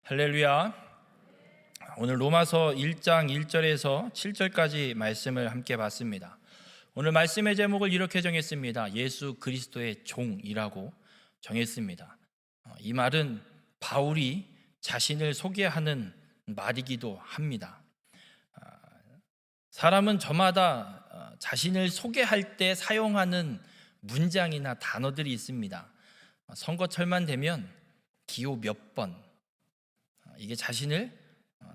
할렐루야. 오늘 로마서 1장 1절에서 7절까지 말씀을 함께 봤습니다. 오늘 말씀의 제목을 이렇게 정했습니다. 예수 그리스도의 종이라고 정했습니다. 이 말은 바울이 자신을 소개하는 말이기도 합니다. 사람은 저마다 자신을 소개할 때 사용하는 문장이나 단어들이 있습니다. 선거철만 되면 기호 몇 번, 이게 자신을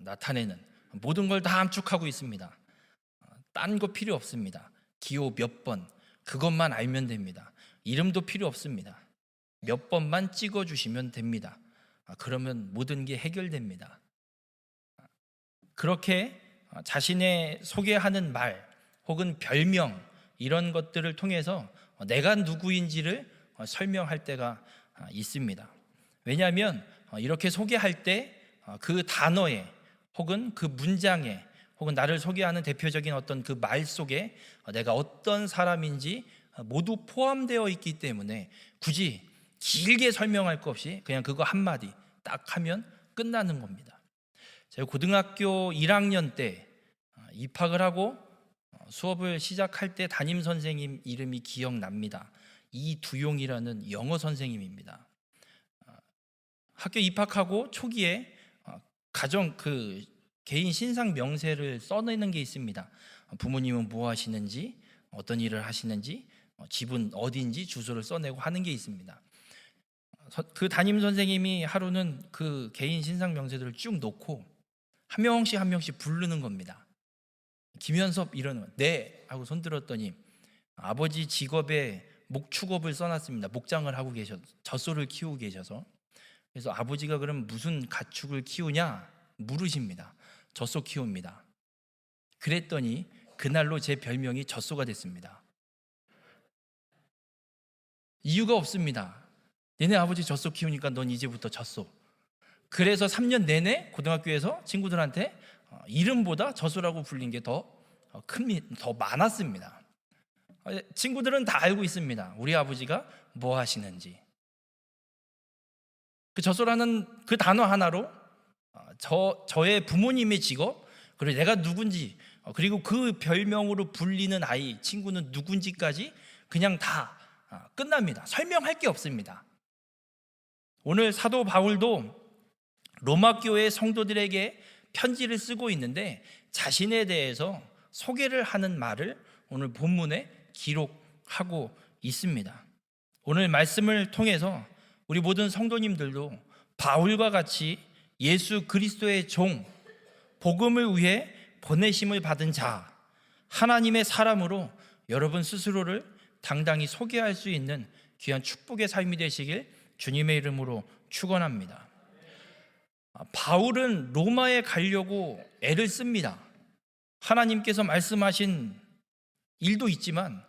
나타내는 모든 걸 다 함축하고 있습니다. 딴 거 필요 없습니다. 기호 몇 번, 그것만 알면 됩니다. 이름도 필요 없습니다. 몇 번만 찍어주시면 됩니다. 그러면 모든 게 해결됩니다. 그렇게 자신의 소개하는 말 혹은 별명 이런 것들을 통해서 내가 누구인지를 설명할 때가 있습니다. 왜냐하면 이렇게 소개할 때 그 단어에 혹은 그 문장에 혹은 나를 소개하는 대표적인 어떤 그 말 속에 내가 어떤 사람인지 모두 포함되어 있기 때문에 굳이 길게 설명할 것 없이 그냥 그거 한마디 딱 하면 끝나는 겁니다. 제가 고등학교 1학년 때 입학을 하고 수업을 시작할 때 담임 선생님 이름이 기억납니다. 이두용이라는 영어 선생님입니다. 학교 입학하고 초기에 가정 개인 신상 명세를 써내는 게 있습니다. 부모님은 뭐 하시는지, 어떤 일을 하시는지, 집은 어디인지 주소를 써내고 하는 게 있습니다. 그 담임 선생님이 하루는 그 개인 신상 명세들을 쭉 놓고 한 명씩 부르는 겁니다. 김현섭 이러는 거, 네 하고 손들었더니 아버지 직업에 목축업을 써놨습니다. 목장을 하고 계셔서 젖소를 키우고 계셔서, 그래서 아버지가 그럼 무슨 가축을 키우냐 물으십니다. 젖소 키웁니다. 그랬더니 그날로 제 별명이 젖소가 됐습니다. 이유가 없습니다. 너네 아버지 젖소 키우니까 넌 이제부터 젖소. 그래서 3년 내내 고등학교에서 친구들한테 이름보다 젖소라고 불린 게 더 많았습니다. 친구들은 다 알고 있습니다. 우리 아버지가 뭐 하시는지. 그 젖소라는 그 단어 하나로 저의 부모님의 직업, 그리고 내가 누군지, 그리고 그 별명으로 불리는 아이, 친구는 누군지까지 그냥 다 끝납니다. 설명할 게 없습니다. 오늘 사도 바울도 로마 교회 성도들에게 편지를 쓰고 있는데 자신에 대해서 소개를 하는 말을 오늘 본문에 기록하고 있습니다. 오늘 말씀을 통해서 우리 모든 성도님들도 바울과 같이 예수 그리스도의 종, 복음을 위해 보내심을 받은 자, 하나님의 사람으로 여러분 스스로를 당당히 소개할 수 있는 귀한 축복의 삶이 되시길 주님의 이름으로 축원합니다. 바울은 로마에 가려고 애를 씁니다. 하나님께서 말씀하신 일도 있지만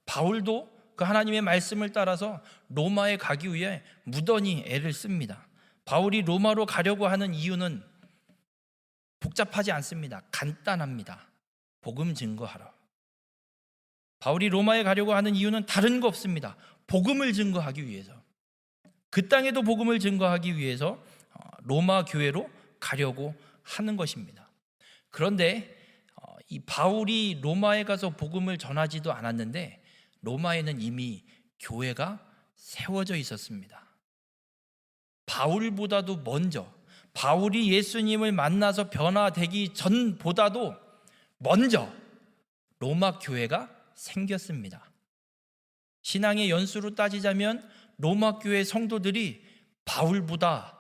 바울도 그 하나님의 말씀을 따라서 로마에 가기 위해 무던히 애를 씁니다. 바울이 로마로 가려고 하는 이유는 복잡하지 않습니다. 간단합니다. 복음 증거하러. 바울이 로마에 가려고 하는 이유는 다른 거 없습니다. 복음을 증거하기 위해서, 그 땅에도 복음을 증거하기 위해서 로마 교회로 가려고 하는 것입니다. 그런데 이 바울이 로마에 가서 복음을 전하지도 않았는데 로마에는 이미 교회가 세워져 있었습니다. 바울보다도 먼저, 바울이 예수님을 만나서 변화되기 전보다도 먼저 로마 교회가 생겼습니다. 신앙의 연수로 따지자면 로마 교회 성도들이 바울보다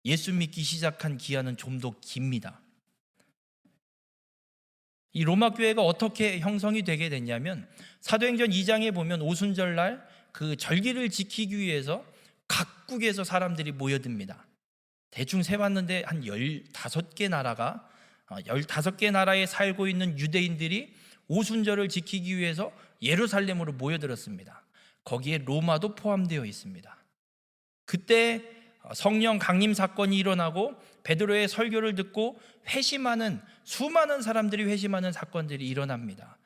예수 믿기 시작한 기한은 좀 더 깁니다. 이 로마 교회가 어떻게 형성이 되게 됐냐면 사도행전 2장에 보면 오순절날 그 절기를 지키기 위해서 각국에서 사람들이 모여듭니다. 대충 세봤는데 한 15개 나라가 15개 나라에 살고 있는 유대인들이 오순절을 지키기 위해서 예루살렘으로 모여들었습니다. 거기에 로마도 포함되어 있습니다. 그때 성령 강림 사건이 일어나고 베드로의 설교를 듣고 회심하는, 수많은 사람들이 회심하는 사건들이 일어납니다.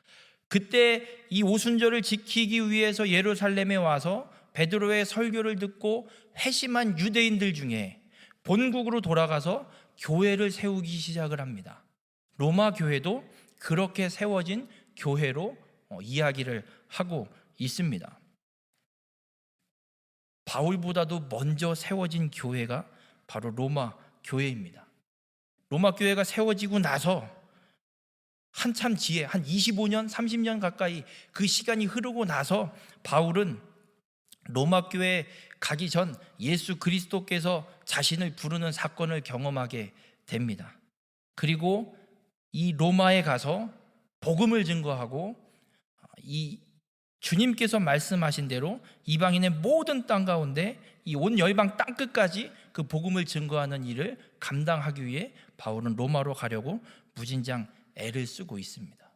그때 이 오순절을 지키기 위해서 예루살렘에 와서 베드로의 설교를 듣고 회심한 유대인들 중에 본국으로 돌아가서 교회를 세우기 시작을 합니다. 로마 교회도 그렇게 세워진 교회로 이야기를 하고 있습니다. 바울보다도 먼저 세워진 교회가 바로 로마 교회입니다. 로마 교회가 세워지고 나서 한참 뒤에 한 25년, 30년 가까이 그 시간이 흐르고 나서 바울은 로마 교회에 가기 전 예수 그리스도께서 자신을 부르는 사건을 경험하게 됩니다. 그리고 이 로마에 가서 복음을 증거하고 이 주님께서 말씀하신 대로 이방인의 모든 땅 가운데 이 온 열방 땅 끝까지 그 복음을 증거하는 일을 감당하기 위해 바울은 로마로 가려고 무진장 애를 쓰고 있습니다.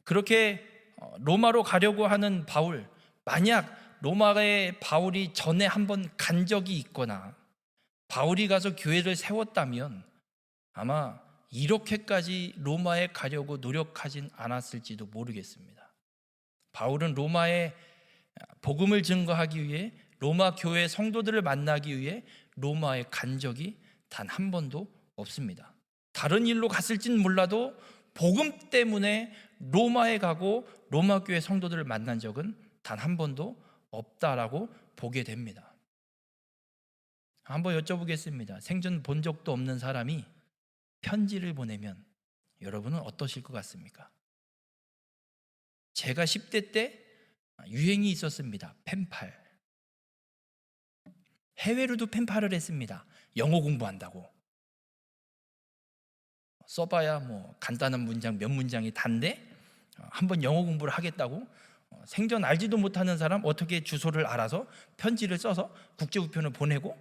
그렇게 로마로 가려고 하는 바울, 만약 로마에 바울이 전에 한번 간 적이 있거나 바울이 가서 교회를 세웠다면 아마 이렇게까지 로마에 가려고 노력하진 않았을지도 모르겠습니다. 바울은 로마에 복음을 증거하기 위해 로마 교회 성도들을 만나기 위해 로마에 간 적이 단 한 번도 없습니다. 다른 일로 갔을진 몰라도 복음 때문에 로마에 가고 로마 교회 성도들을 만난 적은 단 한 번도 없다라고 보게 됩니다. 한번 여쭤보겠습니다. 생전 본 적도 없는 사람이 편지를 보내면 여러분은 어떠실 것 같습니까? 제가 10대 때 유행이 있었습니다. 펜팔. 해외로도 펜팔을 했습니다. 영어 공부한다고. 써봐야 뭐 간단한 문장 몇 문장이 단데 한번 영어 공부를 하겠다고 생전 알지도 못하는 사람 어떻게 주소를 알아서 편지를 써서 국제우편을 보내고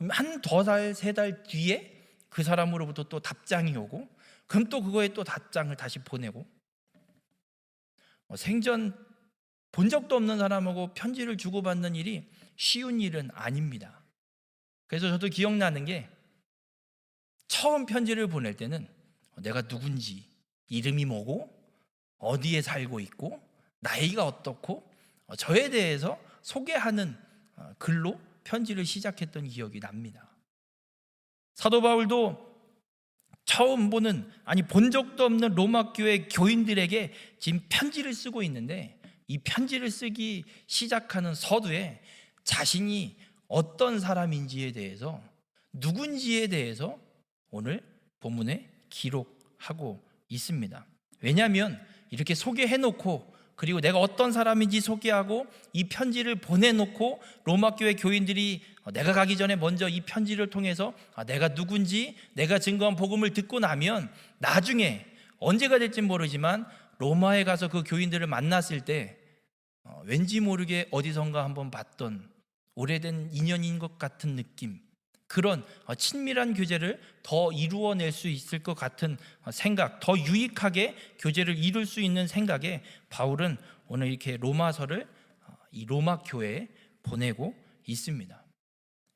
한 2달, 3달 뒤에 그 사람으로부터 또 답장이 오고 그럼 또 그거에 또 답장을 다시 보내고 생전 본 적도 없는 사람하고 편지를 주고받는 일이 쉬운 일은 아닙니다. 그래서 저도 기억나는 게 처음 편지를 보낼 때는 내가 누군지, 이름이 뭐고, 어디에 살고 있고, 나이가 어떻고 저에 대해서 소개하는 글로 편지를 시작했던 기억이 납니다. 사도 바울도 처음 본 적도 없는 로마 교회 교인들에게 지금 편지를 쓰고 있는데 이 편지를 쓰기 시작하는 서두에 자신이 어떤 사람인지에 대해서 누군지에 대해서 오늘 본문에 기록하고 있습니다. 왜냐하면 이렇게 소개해놓고 그리고 내가 어떤 사람인지 소개하고 이 편지를 보내놓고 로마 교회 교인들이 내가 가기 전에 먼저 이 편지를 통해서 내가 누군지 내가 증거한 복음을 듣고 나면 나중에 언제가 될지 모르지만 로마에 가서 그 교인들을 만났을 때 왠지 모르게 어디선가 한번 봤던 오래된 인연인 것 같은 느낌, 그런 친밀한 교제를 더 이루어낼 수 있을 것 같은 생각, 더 유익하게 교제를 이룰 수 있는 생각에 바울은 오늘 이렇게 로마서를 이 로마 교회에 보내고 있습니다.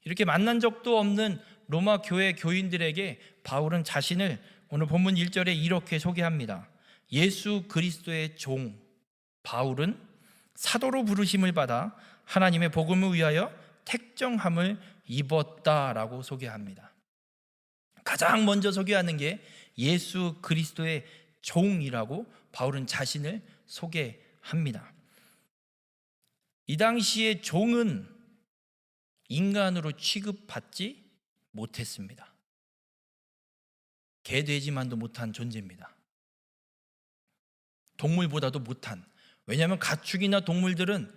이렇게 만난 적도 없는 로마 교회 교인들에게 바울은 자신을 오늘 본문 1절에 이렇게 소개합니다. 예수 그리스도의 종 바울은 사도로 부르심을 받아 하나님의 복음을 위하여 택정함을 입었다라고 소개합니다. 가장 먼저 소개하는 게 예수 그리스도의 종이라고 바울은 자신을 소개합니다. 이 당시에 종은 인간으로 취급받지 못했습니다. 개, 돼지만도 못한 존재입니다. 동물보다도 못한, 왜냐하면 가축이나 동물들은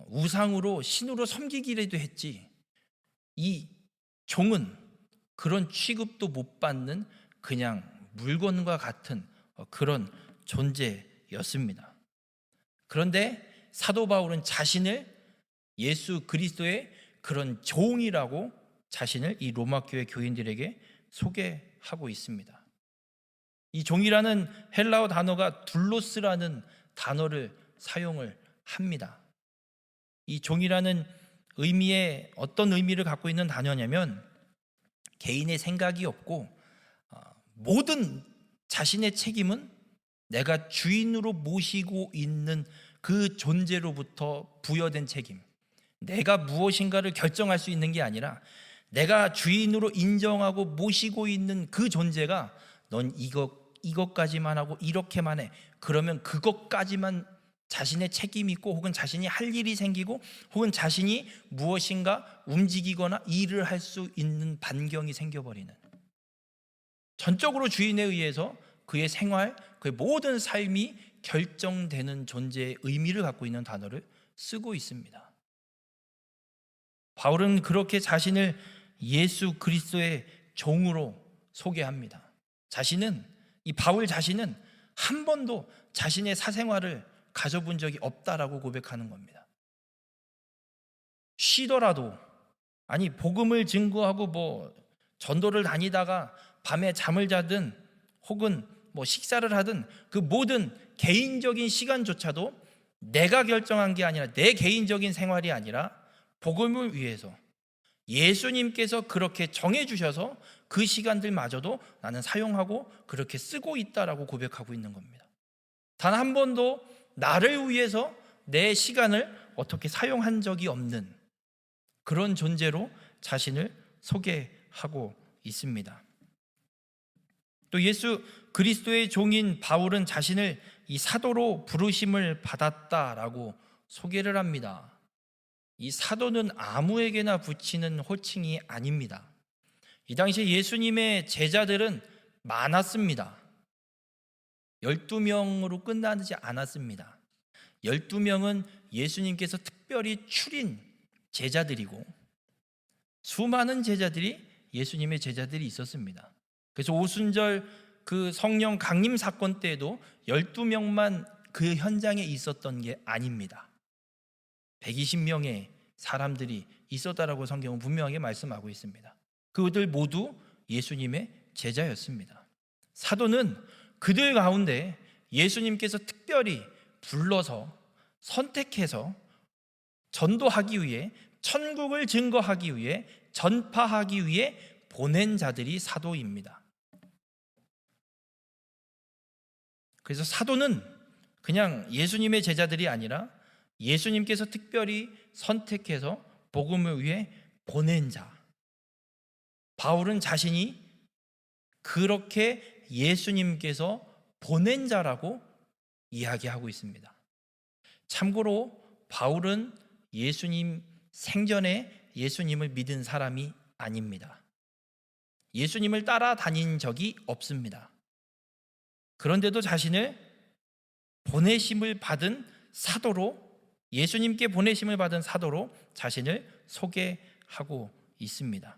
우상으로 신으로 섬기기라도 했지 이 종은 그런 취급도 못 받는 그냥 물건과 같은 그런 존재였습니다. 그런데 사도 바울은 자신을 예수 그리스도의 그런 종이라고 자신을 이 로마 교회 교인들에게 소개하고 있습니다. 이 종이라는 헬라어 단어가 둘로스라는 단어를 사용을 합니다. 이 종이라는 의미에 어떤 의미를 갖고 있는 단어냐면 개인의 생각이 없고 모든 자신의 책임은 내가 주인으로 모시고 있는 그 존재로부터 부여된 책임, 내가 무엇인가를 결정할 수 있는 게 아니라 내가 주인으로 인정하고 모시고 있는 그 존재가 넌 이것까지만 하고 이렇게만 해. 그러면 그것까지만 자신의 책임이 있고 혹은 자신이 할 일이 생기고 혹은 자신이 무엇인가 움직이거나 일을 할 수 있는 반경이 생겨버리는, 전적으로 주인에 의해서 그의 생활, 그의 모든 삶이 결정되는 존재의 의미를 갖고 있는 단어를 쓰고 있습니다. 바울은 그렇게 자신을 예수 그리스도의 종으로 소개합니다. 이 바울 자신은 한 번도 자신의 사생활을 가져본 적이 없다라고 고백하는 겁니다. 쉬더라도, 아니 복음을 증거하고 전도를 다니다가 밤에 잠을 자든 혹은 식사를 하든 그 모든 개인적인 시간조차도 내가 결정한 게 아니라, 내 개인적인 생활이 아니라 복음을 위해서 예수님께서 그렇게 정해주셔서 그 시간들마저도 나는 사용하고 그렇게 쓰고 있다라고 고백하고 있는 겁니다. 단 한 번도 나를 위해서 내 시간을 어떻게 사용한 적이 없는 그런 존재로 자신을 소개하고 있습니다. 또 예수 그리스도의 종인 바울은 자신을 이 사도로 부르심을 받았다라고 소개를 합니다. 이 사도는 아무에게나 붙이는 호칭이 아닙니다. 이 당시에 예수님의 제자들은 많았습니다. 12명으로 끝나지 않았습니다. 12명은 예수님께서 특별히 추린 제자들이고 수많은 제자들이 예수님의 제자들이 있었습니다. 그래서 오순절 그 성령 강림 사건 때에도 12명만 그 현장에 있었던 게 아닙니다. 120명의 사람들이 있었다라고 성경은 분명하게 말씀하고 있습니다. 그들 모두 예수님의 제자였습니다. 사도는 그들 가운데 예수님께서 특별히 불러서 선택해서 전도하기 위해, 천국을 증거하기 위해, 전파하기 위해 보낸 자들이 사도입니다. 그래서 사도는 그냥 예수님의 제자들이 아니라 예수님께서 특별히 선택해서 복음을 위해 보낸 자. 바울은 자신이 그렇게 예수님께서 보낸 자라고 이야기하고 있습니다. 참고로 바울은 예수님 생전에 예수님을 믿은 사람이 아닙니다. 예수님을 따라다닌 적이 없습니다. 그런데도 자신을 보내심을 받은 사도로, 예수님께 보내심을 받은 사도로 자신을 소개하고 있습니다.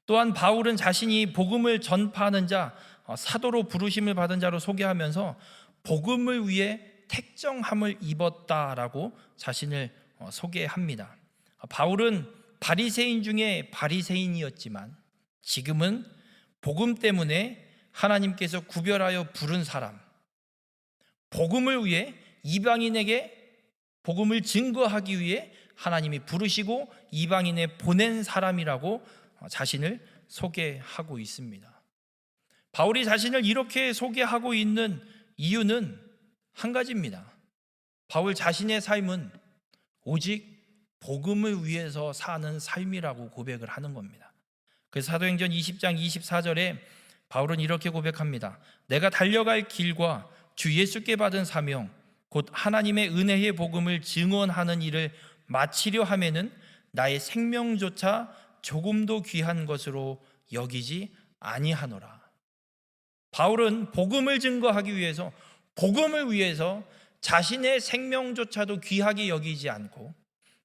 또한 바울은 자신이 복음을 전파하는 자, 사도로 부르심을 받은 자로 소개하면서 복음을 위해 택정함을 입었다라고 자신을 소개합니다. 바울은 바리새인 중에 바리새인이었지만 지금은 복음 때문에 하나님께서 구별하여 부른 사람, 복음을 위해 이방인에게 복음을 증거하기 위해 하나님이 부르시고 이방인에 보낸 사람이라고 자신을 소개하고 있습니다. 바울이 자신을 이렇게 소개하고 있는 이유는 한 가지입니다. 바울 자신의 삶은 오직 복음을 위해서 사는 삶이라고 고백을 하는 겁니다. 그래서 사도행전 20장 24절에 바울은 이렇게 고백합니다. 내가 달려갈 길과 주 예수께 받은 사명 곧 하나님의 은혜의 복음을 증언하는 일을 마치려 하면은 나의 생명조차 조금도 귀한 것으로 여기지 아니하노라. 바울은 복음을 증거하기 위해서, 복음을 위해서 자신의 생명조차도 귀하게 여기지 않고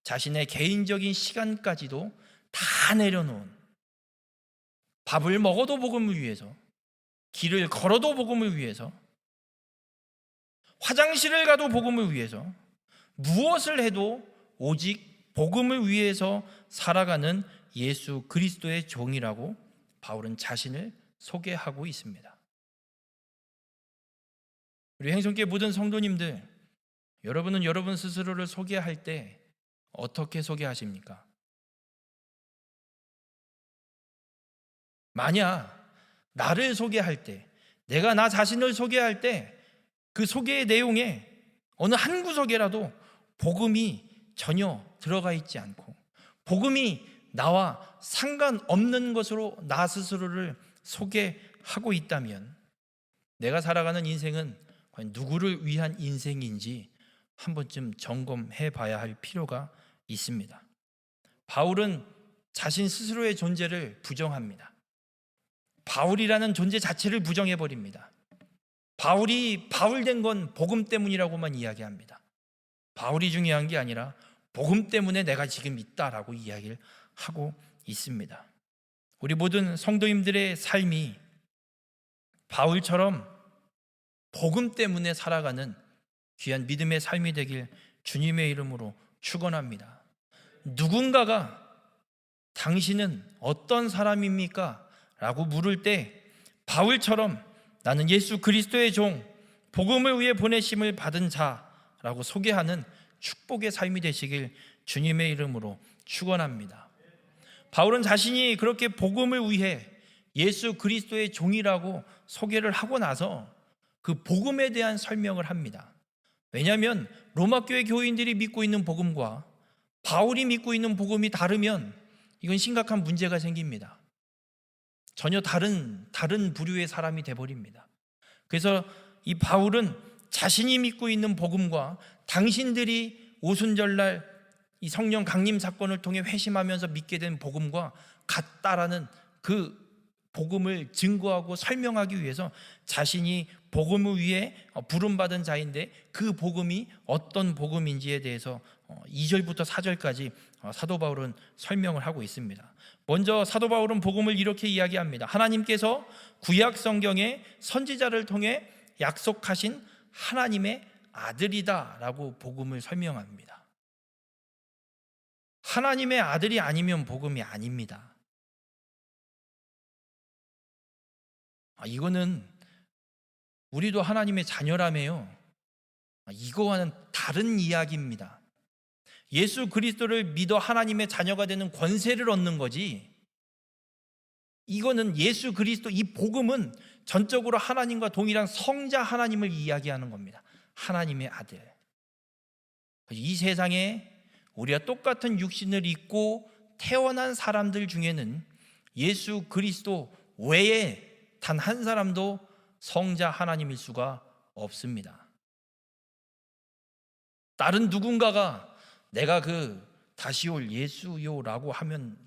자신의 개인적인 시간까지도 다 내려놓은, 밥을 먹어도 복음을 위해서, 길을 걸어도 복음을 위해서, 화장실을 가도 복음을 위해서, 무엇을 해도 오직 복음을 위해서 살아가는 예수 그리스도의 종이라고 바울은 자신을 소개하고 있습니다. 우리 행성교회 모든 성도님들, 여러분은 여러분 스스로를 소개할 때 어떻게 소개하십니까? 만약 나를 소개할 때, 내가 나 자신을 소개할 때 그 소개의 내용에 어느 한 구석에라도 복음이 전혀 들어가 있지 않고 복음이 나와 상관없는 것으로 나 스스로를 소개하고 있다면 내가 살아가는 인생은 과연 누구를 위한 인생인지 한 번쯤 점검해 봐야 할 필요가 있습니다. 바울은 자신 스스로의 존재를 부정합니다. 바울이라는 존재 자체를 부정해 버립니다. 바울이 바울 된 건 복음 때문이라고만 이야기합니다. 바울이 중요한 게 아니라 복음 때문에 내가 지금 있다라고 이야기를 하고 있습니다. 우리 모든 성도님들의 삶이 바울처럼 복음 때문에 살아가는 귀한 믿음의 삶이 되길 주님의 이름으로 축원합니다. 누군가가 당신은 어떤 사람입니까? 라고 물을 때 바울처럼 나는 예수 그리스도의 종, 복음을 위해 보내심을 받은 자라고 소개하는 축복의 삶이 되시길 주님의 이름으로 축원합니다. 바울은 자신이 그렇게 복음을 위해 예수 그리스도의 종이라고 소개를 하고 나서 그 복음에 대한 설명을 합니다. 왜냐하면 로마교회 교인들이 믿고 있는 복음과 바울이 믿고 있는 복음이 다르면 이건 심각한 문제가 생깁니다. 전혀 다른 부류의 사람이 돼버립니다. 그래서 이 바울은 자신이 믿고 있는 복음과 당신들이 오순절날 이 성령 강림 사건을 통해 회심하면서 믿게 된 복음과 같다라는 그 복음을 증거하고 설명하기 위해서 자신이 복음을 위해 부름받은 자인데 그 복음이 어떤 복음인지에 대해서 2절부터 4절까지 사도 바울은 설명을 하고 있습니다. 먼저 사도 바울은 복음을 이렇게 이야기합니다. 하나님께서 구약 성경에 선지자를 통해 약속하신 하나님의 아들이다라고 복음을 설명합니다. 하나님의 아들이 아니면 복음이 아닙니다. 이거는 우리도 하나님의 자녀라며요. 이거와는 다른 이야기입니다. 예수 그리스도를 믿어 하나님의 자녀가 되는 권세를 얻는 거지, 이거는 예수 그리스도, 이 복음은 전적으로 하나님과 동일한 성자 하나님을 이야기하는 겁니다. 하나님의 아들. 이 세상에 우리가 똑같은 육신을 입고 태어난 사람들 중에는 예수 그리스도 외에 단 한 사람도 성자 하나님일 수가 없습니다. 다른 누군가가 내가 그 다시 올 예수요라고 하면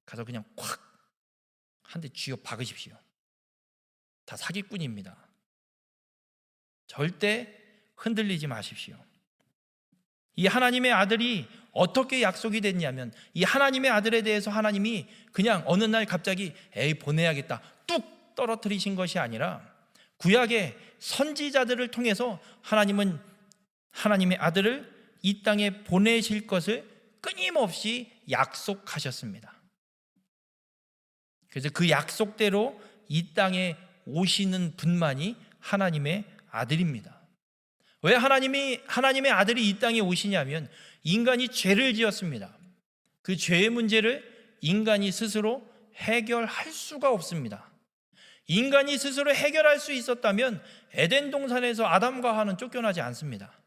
가서 그냥 콱 한 대 쥐어 박으십시오. 다 사기꾼입니다. 절대 흔들리지 마십시오. 이 하나님의 아들이 어떻게 약속이 됐냐면, 이 하나님의 아들에 대해서 하나님이 그냥 어느 날 갑자기 보내야겠다 뚝 떨어뜨리신 것이 아니라 구약의 선지자들을 통해서 하나님은 하나님의 아들을 이 땅에 보내실 것을 끊임없이 약속하셨습니다. 그래서 그 약속대로 이 땅에 오시는 분만이 하나님의 아들입니다. 왜 하나님의 아들이 이 땅에 오시냐면, 인간이 죄를 지었습니다. 그 죄의 문제를 인간이 스스로 해결할 수가 없습니다. 인간이 스스로 해결할 수 있었다면 에덴 동산에서 아담과 하와는 쫓겨나지 않습니다.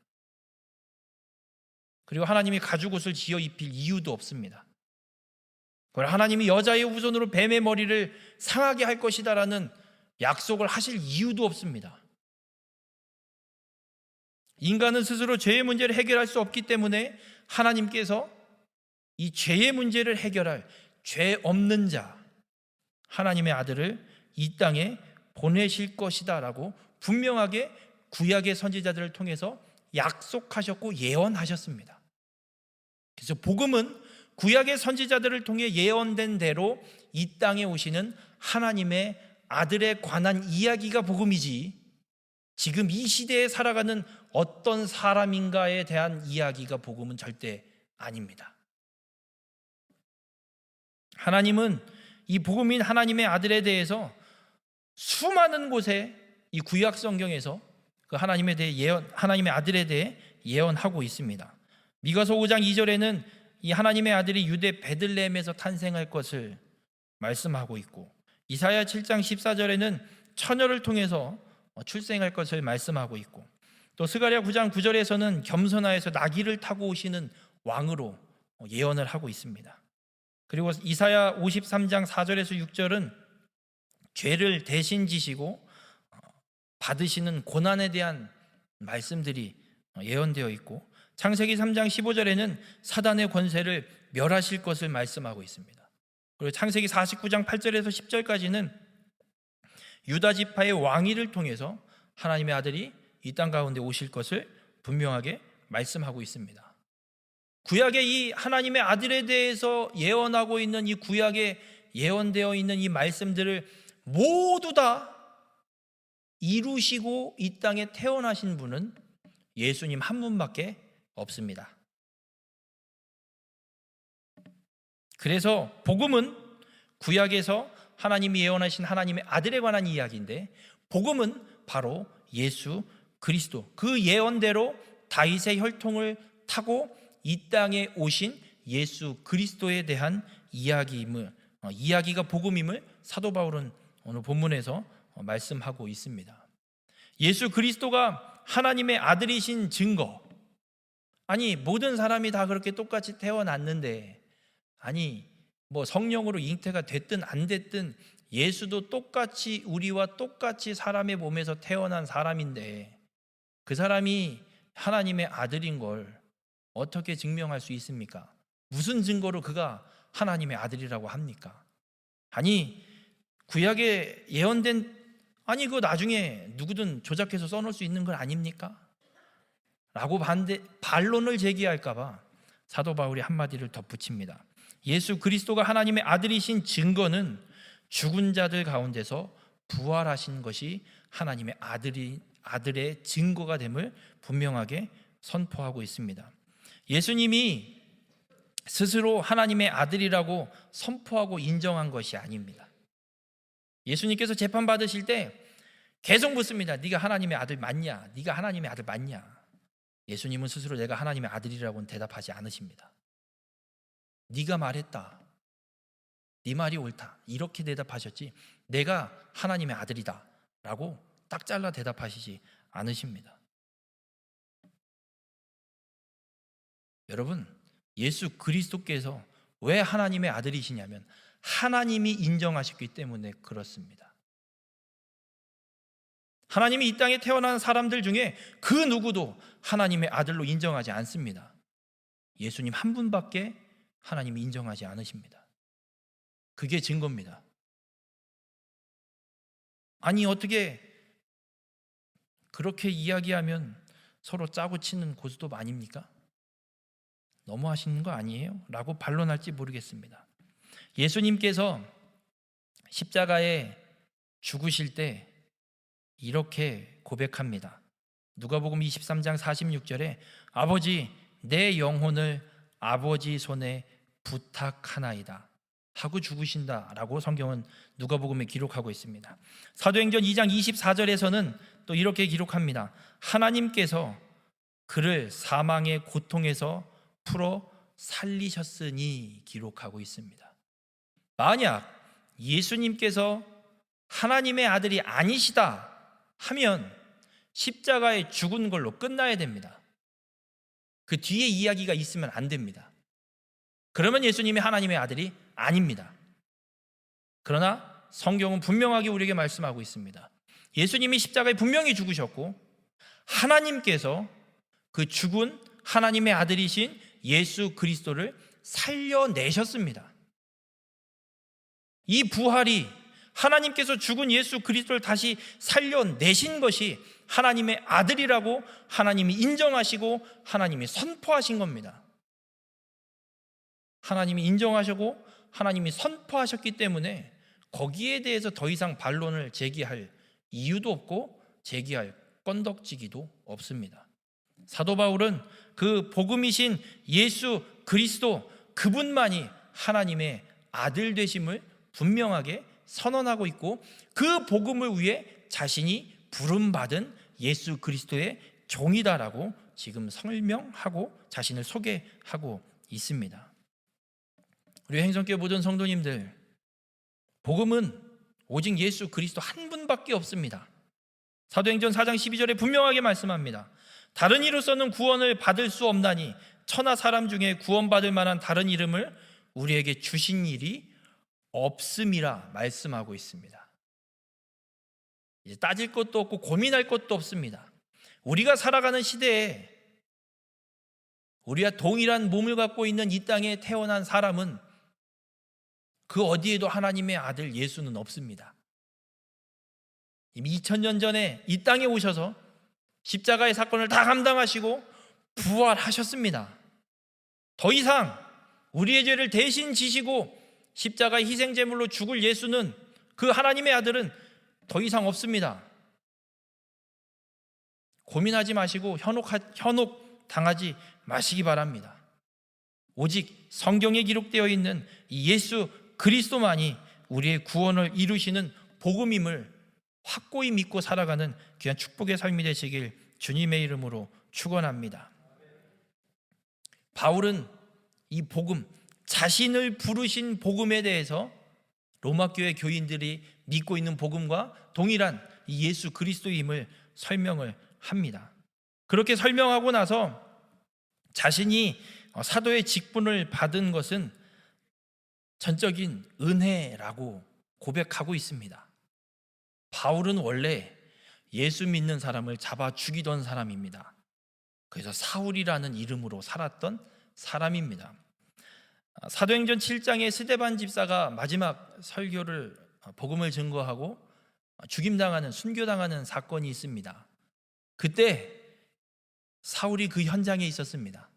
그리고 하나님이 가죽옷을 지어 입힐 이유도 없습니다. 그리고 하나님이 여자의 후손으로 뱀의 머리를 상하게 할 것이다라는 약속을 하실 이유도 없습니다. 인간은 스스로 죄의 문제를 해결할 수 없기 때문에 하나님께서 이 죄의 문제를 해결할 죄 없는 자, 하나님의 아들을 이 땅에 보내실 것이다 라고 분명하게 구약의 선지자들을 통해서 약속하셨고 예언하셨습니다. 그래서 복음은 구약의 선지자들을 통해 예언된 대로 이 땅에 오시는 하나님의 아들에 관한 이야기가 복음이지, 지금 이 시대에 살아가는 어떤 사람인가에 대한 이야기가 복음은 절대 아닙니다. 하나님은 이 복음인 하나님의 아들에 대해서 수많은 곳에 이 구약 성경에서 그 하나님의 아들에 대해 예언하고 있습니다. 미가서 5장 2절에는 이 하나님의 아들이 유대 베들레헴에서 탄생할 것을 말씀하고 있고, 이사야 7장 14절에는 처녀를 통해서 출생할 것을 말씀하고 있고, 또 스가랴 9장 9절에서는 겸손하여서 나귀를 타고 오시는 왕으로 예언을 하고 있습니다. 그리고 이사야 53장 4절에서 6절은 죄를 대신 지시고 받으시는 고난에 대한 말씀들이 예언되어 있고, 창세기 3장 15절에는 사단의 권세를 멸하실 것을 말씀하고 있습니다. 그리고 창세기 49장 8절에서 10절까지는 유다 지파의 왕위를 통해서 하나님의 아들이 이 땅 가운데 오실 것을 분명하게 말씀하고 있습니다. 구약의 이 하나님의 아들에 대해서 예언하고 있는 이 구약에 예언되어 있는 이 말씀들을 모두 다 이루시고 이 땅에 태어나신 분은 예수님 한 분밖에 없습니다. 그래서 복음은 구약에서 하나님이 예언하신 하나님의 아들에 관한 이야기인데, 복음은 바로 예수 그리스도, 그 예언대로 다윗의 혈통을 타고 이 땅에 오신 예수 그리스도에 대한 이야기가 복음임을 사도 바울은 오늘 본문에서 말씀하고 있습니다. 예수 그리스도가 하나님의 아들이신 증거, 아니 모든 사람이 다 그렇게 똑같이 태어났는데, 아니 뭐 성령으로 잉태가 됐든 안 됐든 예수도 똑같이 우리와 똑같이 사람의 몸에서 태어난 사람인데, 그 사람이 하나님의 아들인 걸 어떻게 증명할 수 있습니까? 무슨 증거로 그가 하나님의 아들이라고 합니까? 아니 구약에 예언된, 아니 그거 나중에 누구든 조작해서 써놓을 수 있는 건 아닙니까? 라고 반론을 제기할까 봐 사도 바울이 한마디를 덧붙입니다. 예수 그리스도가 하나님의 아들이신 증거는 죽은 자들 가운데서 부활하신 것이 하나님의 아들의 증거가 됨을 분명하게 선포하고 있습니다. 예수님이 스스로 하나님의 아들이라고 선포하고 인정한 것이 아닙니다. 예수님께서 재판받으실 때 계속 묻습니다. 네가 하나님의 아들 맞냐? 네가 하나님의 아들 맞냐? 예수님은 스스로 내가 하나님의 아들이라고는 대답하지 않으십니다. 네가 말했다, 네 말이 옳다, 이렇게 대답하셨지 내가 하나님의 아들이다 라고 딱 잘라 대답하시지 않으십니다. 여러분, 예수 그리스도께서 왜 하나님의 아들이시냐면 하나님이 인정하셨기 때문에 그렇습니다. 하나님이 이 땅에 태어난 사람들 중에 그 누구도 하나님의 아들로 인정하지 않습니다. 예수님 한 분밖에 하나님이 인정하지 않으십니다. 그게 증거입니다. 아니 어떻게 그렇게 이야기하면 서로 짜고 치는 고스톱 아닙니까? 너무하시는 거 아니에요? 라고 반론할지 모르겠습니다. 예수님께서 십자가에 죽으실 때 이렇게 고백합니다. 누가복음 23장 46절에 아버지 내 영혼을 아버지 손에 부탁하나이다 하고 죽으신다라고 성경은 누가복음에 기록하고 있습니다. 사도행전 2장 24절에서는 또 이렇게 기록합니다. 하나님께서 그를 사망의 고통에서 풀어 살리셨으니 기록하고 있습니다. 만약 예수님께서 하나님의 아들이 아니시다 하면 십자가에 죽은 걸로 끝나야 됩니다. 그 뒤에 이야기가 있으면 안 됩니다. 그러면 예수님이 하나님의 아들이 아닙니다. 그러나 성경은 분명하게 우리에게 말씀하고 있습니다. 예수님이 십자가에 분명히 죽으셨고 하나님께서 그 죽은 하나님의 아들이신 예수 그리스도를 살려내셨습니다. 이 부활이 하나님께서 죽은 예수 그리스도를 다시 살려내신 것이 하나님의 아들이라고 하나님이 인정하시고 하나님이 선포하신 겁니다. 하나님이 인정하시고 하나님이 선포하셨기 때문에 거기에 대해서 더 이상 반론을 제기할 이유도 없고 제기할 건덕지기도 없습니다. 사도 바울은 그 복음이신 예수 그리스도 그분만이 하나님의 아들 되심을 분명하게 선언하고 있고 그 복음을 위해 자신이 부름받은 예수 그리스도의 종이다라고 지금 설명하고 자신을 소개하고 있습니다. 우리 행성교회 모든 성도님들, 복음은 오직 예수 그리스도 한 분밖에 없습니다. 사도행전 4장 12절에 분명하게 말씀합니다. 다른 이로서는 구원을 받을 수 없나니 천하 사람 중에 구원받을 만한 다른 이름을 우리에게 주신 일이 없음이라 말씀하고 있습니다. 이제 따질 것도 없고 고민할 것도 없습니다. 우리가 살아가는 시대에 우리와 동일한 몸을 갖고 있는 이 땅에 태어난 사람은 그 어디에도 하나님의 아들 예수는 없습니다. 이미 2000년 전에 이 땅에 오셔서 십자가의 사건을 다 감당하시고 부활하셨습니다. 더 이상 우리의 죄를 대신 지시고 십자가의 희생제물로 죽을 예수는, 그 하나님의 아들은 더 이상 없습니다. 고민하지 마시고 현혹 당하지 마시기 바랍니다. 오직 성경에 기록되어 있는 이 예수 그리스도만이 우리의 구원을 이루시는 복음임을 확고히 믿고 살아가는 귀한 축복의 삶이 되시길 주님의 이름으로 축원합니다. 바울은 이 복음, 자신을 부르신 복음에 대해서 로마 교회 교인들이 믿고 있는 복음과 동일한 이 예수 그리스도임을 설명을 합니다. 그렇게 설명하고 나서 자신이 사도의 직분을 받은 것은 전적인 은혜라고 고백하고 있습니다. 바울은 원래 예수 믿는 사람을 잡아 죽이던 사람입니다. 그래서 사울이라는 이름으로 살았던 사람입니다. 사도행전 7장에 스데반 집사가 마지막 설교를, 복음을 증거하고 죽임당하는, 순교당하는 사건이 있습니다. 그때 사울이 그 현장에 있었습니다.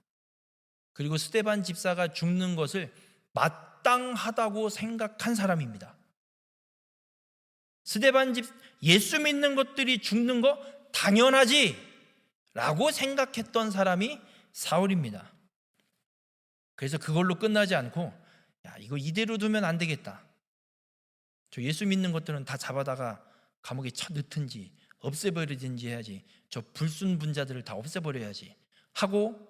그리고 스데반 집사가 죽는 것을 마땅하다고 생각한 사람입니다. 스데반 집, 예수 믿는 것들이 죽는 거 당연하지 라고 생각했던 사람이 사울입니다. 그래서 그걸로 끝나지 않고, 야, 이거 이대로 두면 안 되겠다, 저 예수 믿는 것들은 다 잡아다가 감옥에 쳐넣든지 없애버리든지 해야지, 저 불순분자들을 다 없애버려야지 하고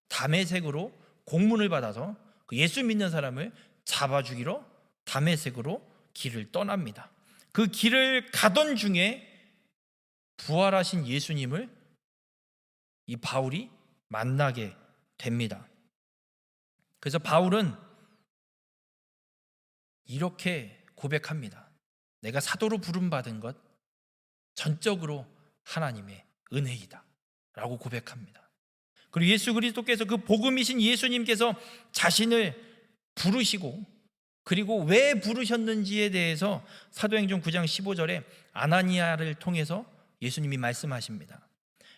다메섹으로 공문을 받아서 그 예수 믿는 사람을 잡아 죽이러 다메섹으로 길을 떠납니다. 그 길을 가던 중에 부활하신 예수님을 이 바울이 만나게 됩니다. 그래서 바울은 이렇게 고백합니다. 내가 사도로 부름받은 것 전적으로 하나님의 은혜이다 라고 고백합니다. 그리고 예수 그리스도께서, 그 복음이신 예수님께서 자신을 부르시고, 그리고 왜 부르셨는지에 대해서 사도행전 9장 15절에 아나니아를 통해서 예수님이 말씀하십니다.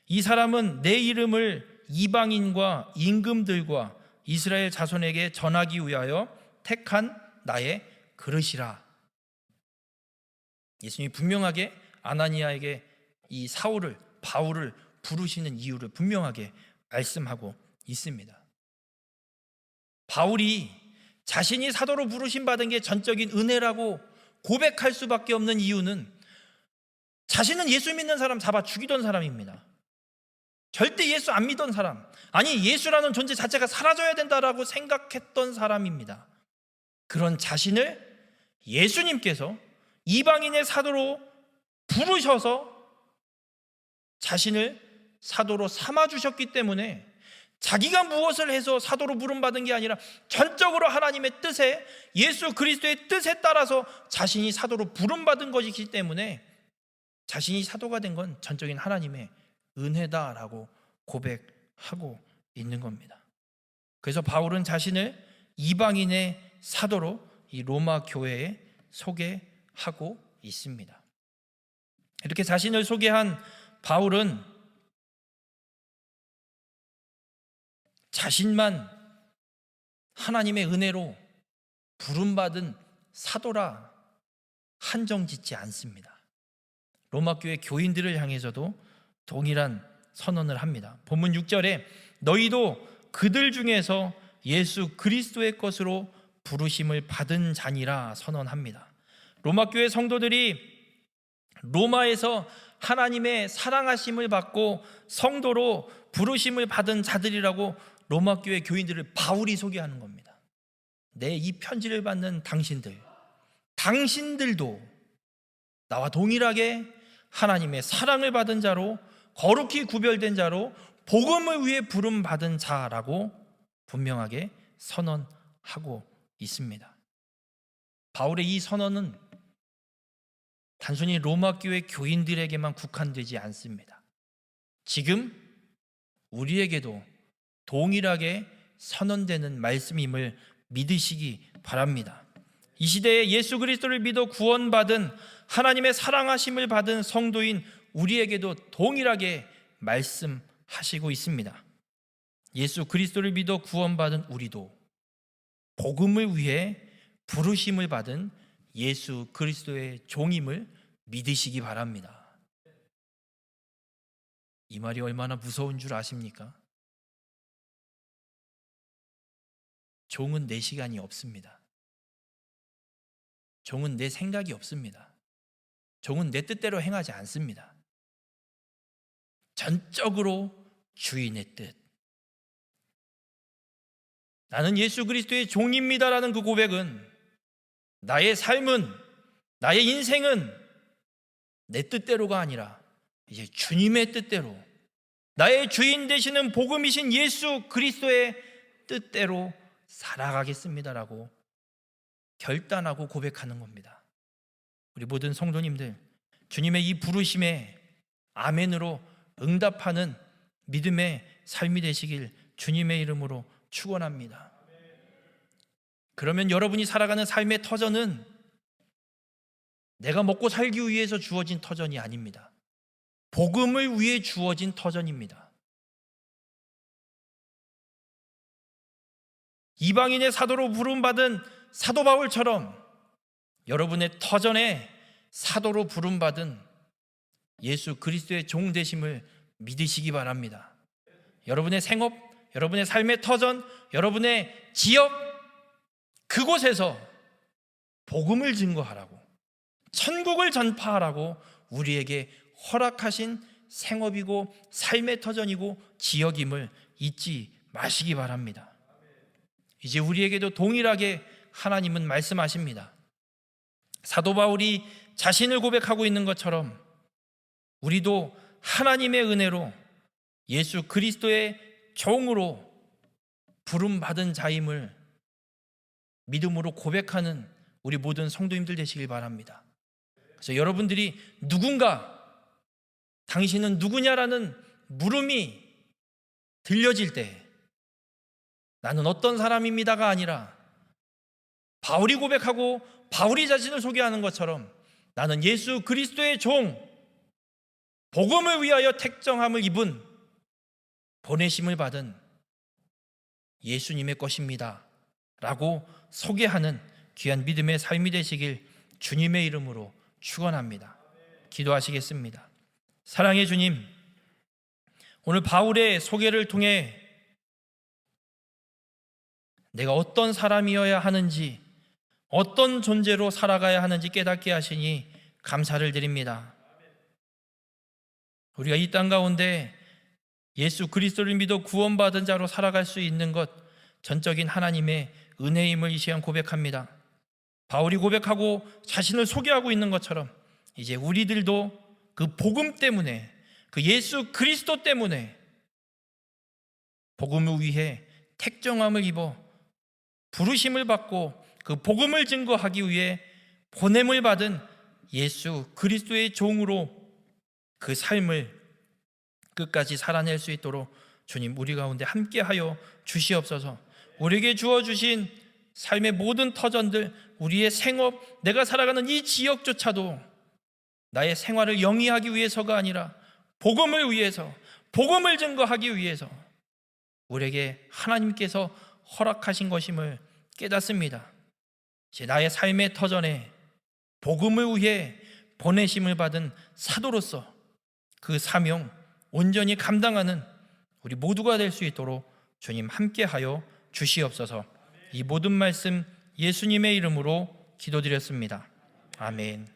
이 사람은 내 이름을 이방인과 임금들과 이스라엘 자손에게 전하기 위하여 택한 나의 그릇이라. 예수님이 분명하게 아나니아에게 이 사울을, 바울을 부르시는 이유를 분명하게 말씀하고 있습니다. 바울이 자신이 사도로 부르심 받은 게 전적인 은혜라고 고백할 수밖에 없는 이유는 자신은 예수 믿는 사람 잡아 죽이던 사람입니다. 절대 예수 안 믿던 사람, 아니 예수라는 존재 자체가 사라져야 된다라고 생각했던 사람입니다. 그런 자신을 예수님께서 이방인의 사도로 부르셔서 자신을 사도로 삼아주셨기 때문에 자기가 무엇을 해서 사도로 부름받은 게 아니라 전적으로 하나님의 뜻에, 예수 그리스도의 뜻에 따라서 자신이 사도로 부름받은 것이기 때문에 자신이 사도가 된 건 전적인 하나님의 은혜다라고 고백하고 있는 겁니다. 그래서 바울은 자신을 이방인의 사도로 이 로마 교회에 소개하고 있습니다. 이렇게 자신을 소개한 바울은 자신만 하나님의 은혜로 부름받은 사도라 한정짓지 않습니다. 로마 교회 교인들을 향해서도 동일한 선언을 합니다. 본문 6절에 너희도 그들 중에서 예수 그리스도의 것으로 부르심을 받은 자니라 선언합니다. 로마 교회 성도들이 로마에서 하나님의 사랑하심을 받고 성도로 부르심을 받은 자들이라고 로마 교회 교인들을 바울이 소개하는 겁니다. 내 이 편지를 받는 당신들도 나와 동일하게 하나님의 사랑을 받은 자로, 거룩히 구별된 자로, 복음을 위해 부름 받은 자라고 분명하게 선언하고 있습니다. 바울의 이 선언은 단순히 로마 교회 교인들에게만 국한되지 않습니다. 지금 우리에게도 동일하게 선언되는 말씀임을 믿으시기 바랍니다. 이 시대에 예수 그리스도를 믿어 구원받은, 하나님의 사랑하심을 받은 성도인 우리에게도 동일하게 말씀하시고 있습니다. 예수 그리스도를 믿어 구원받은 우리도 복음을 위해 부르심을 받은 예수 그리스도의 종임을 믿으시기 바랍니다. 이 말이 얼마나 무서운 줄 아십니까? 종은 내 시간이 없습니다. 종은 내 생각이 없습니다. 종은 내 뜻대로 행하지 않습니다. 전적으로 주인의 뜻. 나는 예수 그리스도의 종입니다라는 그 고백은 나의 삶은, 나의 인생은 내 뜻대로가 아니라 이제 주님의 뜻대로, 나의 주인 되시는 복음이신 예수 그리스도의 뜻대로 살아가겠습니다라고 결단하고 고백하는 겁니다. 우리 모든 성도님들, 주님의 이 부르심에 아멘으로 응답하는 믿음의 삶이 되시길 주님의 이름으로 축원합니다. 그러면 여러분이 살아가는 삶의 터전은 내가 먹고 살기 위해서 주어진 터전이 아닙니다. 복음을 위해 주어진 터전입니다. 이방인의 사도로 부름받은 사도 바울처럼 여러분의 터전에 사도로 부름받은 예수 그리스도의 종 되심을 믿으시기 바랍니다. 여러분의 생업, 여러분의 삶의 터전, 여러분의 지역, 그곳에서 복음을 증거하라고, 천국을 전파하라고 우리에게 허락하신 생업이고 삶의 터전이고 지역임을 잊지 마시기 바랍니다. 이제 우리에게도 동일하게 하나님은 말씀하십니다. 사도 바울이 자신을 고백하고 있는 것처럼 우리도 하나님의 은혜로 예수 그리스도의 종으로 부름받은 자임을 믿음으로 고백하는 우리 모든 성도님들 되시길 바랍니다. 그래서 여러분들이 누군가, 당신은 누구냐라는 물음이 들려질 때 나는 어떤 사람입니다가 아니라 바울이 고백하고 바울이 자신을 소개하는 것처럼 나는 예수 그리스도의 종, 복음을 위하여 택정함을 입은, 보내심을 받은 예수님의 것입니다 라고 소개하는 귀한 믿음의 삶이 되시길 주님의 이름으로 축원합니다. 기도하시겠습니다. 사랑의 주님, 오늘 바울의 소개를 통해 내가 어떤 사람이어야 하는지, 어떤 존재로 살아가야 하는지 깨닫게 하시니 감사를 드립니다. 우리가 이 땅 가운데 예수 그리스도를 믿어 구원받은 자로 살아갈 수 있는 것, 전적인 하나님의 은혜임을 이 시간 고백합니다. 바울이 고백하고 자신을 소개하고 있는 것처럼 이제 우리들도 그 복음 때문에, 그 예수 그리스도 때문에 복음을 위해 택정함을 입어 부르심을 받고 그 복음을 증거하기 위해 보냄을 받은 예수 그리스도의 종으로 그 삶을 끝까지 살아낼 수 있도록 주님 우리 가운데 함께하여 주시옵소서. 우리에게 주어주신 삶의 모든 터전들, 우리의 생업, 내가 살아가는 이 지역조차도 나의 생활을 영위하기 위해서가 아니라 복음을 위해서, 복음을 증거하기 위해서 우리에게 하나님께서 허락하신 것임을 깨닫습니다. 이제 나의 삶의 터전에 복음을 위해 보내심을 받은 사도로서 그 사명 온전히 감당하는 우리 모두가 될 수 있도록 주님 함께하여 주시옵소서. 이 모든 말씀 예수님의 이름으로 기도드렸습니다. 아멘.